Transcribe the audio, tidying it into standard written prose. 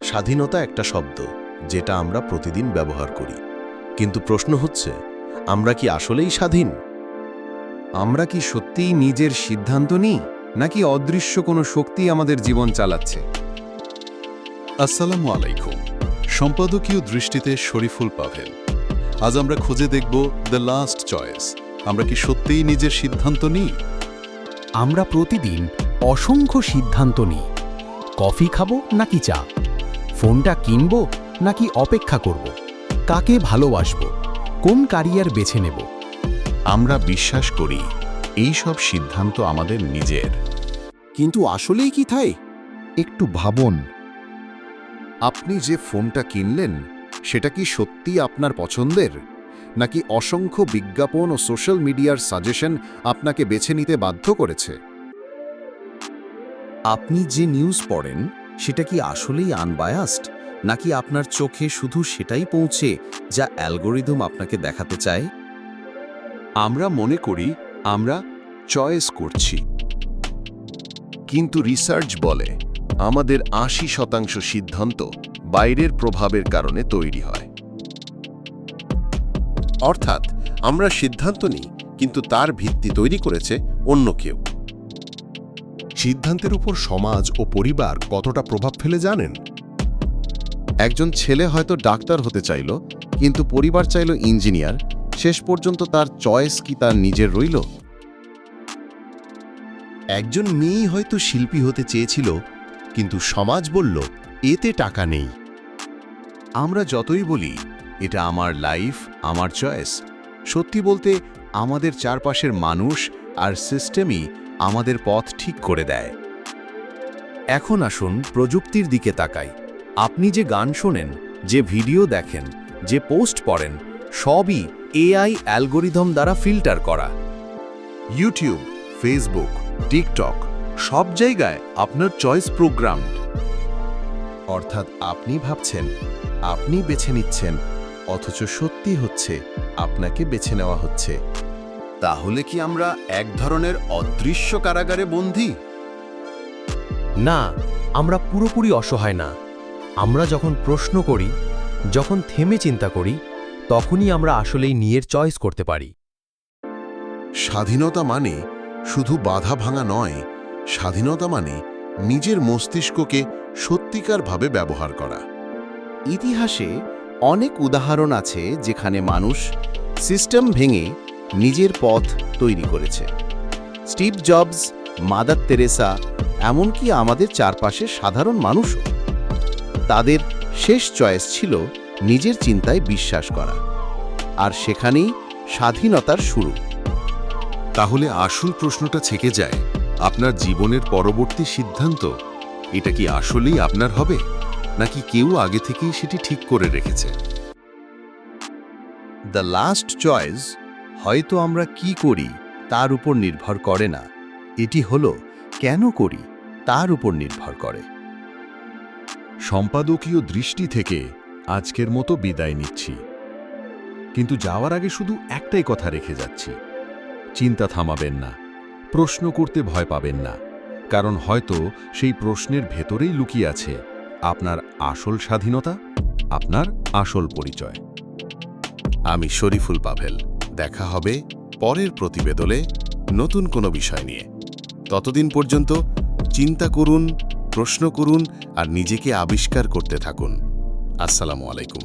স্বাধীনতা একটা শব্দ যেটা আমরা প্রতিদিন ব্যবহার করি, কিন্তু প্রশ্ন হচ্ছে, আমরা কি আসলেই স্বাধীন? আমরা কি সত্যিই নিজের সিদ্ধান্ত নিই, নাকি অদৃশ্য কোনো শক্তি আমাদের জীবন চালাচ্ছে? আসসালামু আলাইকুম। সম্পাদকীয় দৃষ্টিতে শরীফুল পাভেল। আজ আমরা খুঁজে দেখব দ্য লাস্ট চয়েস। আমরা কি সত্যিই নিজের সিদ্ধান্ত নিই? আমরা প্রতিদিন অসংখ্য সিদ্ধান্ত নিই। কফি খাবো নাকি চা? ফোনটা কিনবো নাকি অপেক্ষা করব? কাকে ভালোবাসবো? কোন ক্যারিয়ার বেছে নেব? আমরা বিশ্বাস করি এই সব সিদ্ধান্ত আমাদের নিজের, কিন্তু আসলেই কি তাই? একটু ভাবুন, আপনি যে ফোনটা কিনলেন সেটা কি সত্যি আপনার পছন্দের, নাকি অসংখ্য বিজ্ঞাপন ও সোশ্যাল মিডিয়ার সাজেশন আপনাকে বেছে নিতে বাধ্য করেছে? আপনি যে নিউজ পড়েন সেটা কি আসলেই আনবায়াসড, নাকি আপনার চোখে শুধু সেটাই পৌঁছে যা অ্যালগোরিদম আপনাকে দেখাতে চায়? আমরা মনে করি আমরা চয়েস করছি, কিন্তু রিসার্চ বলে আমাদের ৮০% সিদ্ধান্ত বাইরের প্রভাবের কারণে তৈরি হয়। অর্থাৎ আমরা সিদ্ধান্ত নিই, কিন্তু তার ভিত্তি তৈরি করেছে অন্য কেউ। সিদ্ধান্তের উপর সমাজ ও পরিবার কতটা প্রভাব ফেলে জানেন? একজন ছেলে হয়তো ডাক্তার হতে চাইল, কিন্তু পরিবার চাইল ইঞ্জিনিয়ার। শেষ পর্যন্ত তার চয়েস কি তার নিজের রইল? একজন মেয়ে হয়তো শিল্পী হতে চেয়েছিল, কিন্তু সমাজ বলল এতে টাকা নেই। আমরা যতই বলি এটা আমার লাইফ, আমার চয়েস, সত্যি বলতে আমাদের চারপাশের মানুষ আর সিস্টেমই আমাদের পথ ঠিক করে দেয়। এখন আসুন প্রযুক্তির দিকে তাকাই। আপনি যে গান শোনেন, যে ভিডিও দেখেন, যে পোস্ট পড়েন, সবই এআই অ্যালগোরিদম দ্বারা ফিল্টার করা। ইউটিউব, ফেসবুক, টিকটক সব জায়গায় আপনার চয়েস প্রোগ্রামড। অর্থাৎ আপনি ভাবছেন আপনি বেছে নিচ্ছেন, অথচ সত্যি হচ্ছে আপনাকে বেছে নেওয়া হচ্ছে। তাহলে কি আমরা এক ধরনের অদৃশ্য কারাগারে বন্দী? না, আমরা পুরোপুরি অসহায় না। আমরা যখন প্রশ্ন করি, যখন থেমে চিন্তা করি, তখনই আমরা আসলেই নিজের চয়েস করতে পারি। স্বাধীনতা মানে শুধু বাধা ভাঙা নয়, স্বাধীনতা মানে নিজের মস্তিষ্ককে সত্যিকারভাবে ব্যবহার করা। ইতিহাসে অনেক উদাহরণ আছে যেখানে মানুষ সিস্টেম ভেঙে নিজের পথ তৈরি করেছে। স্টিভ জবস, মাদার তেরেসা, এমনকি আমাদের চারপাশে সাধারণ মানুষও। তাদের শেষ চয়েস ছিল নিজের চিন্তায় বিশ্বাস করা, আর সেখানেই স্বাধীনতার শুরু। তাহলে আসল প্রশ্নটা থেকে যায়, আপনার জীবনের পরবর্তী সিদ্ধান্ত এটা কি আসলেই আপনার হবে, নাকি কেউ আগে থেকেই সেটি ঠিক করে রেখেছে? দ্য লাস্ট চয়েস হয়তো আমরা কি করি তার উপর নির্ভর করে না, এটি হলো কেন করি তার উপর নির্ভর করে। সম্পাদকীয় দৃষ্টি থেকে আজকের মতো বিদায় নিচ্ছি, কিন্তু যাওয়ার আগে শুধু একটাই কথা রেখে যাচ্ছি, চিন্তা থামাবেন না, প্রশ্ন করতে ভয় পাবেন না, কারণ হয়তো সেই প্রশ্নের ভেতরেই লুকিয়ে আছে আপনার আসল স্বাধীনতা, আপনার আসল পরিচয়। আমি শরীফুল পাভেল। দেখা হবে পরের প্রতিবেদনে নতুন কোনো বিষয় নিয়ে। ততদিন পর্যন্ত চিন্তা করুন, প্রশ্ন করুন আর নিজেকে আবিষ্কার করতে থাকুন। আসসালামু আলাইকুম।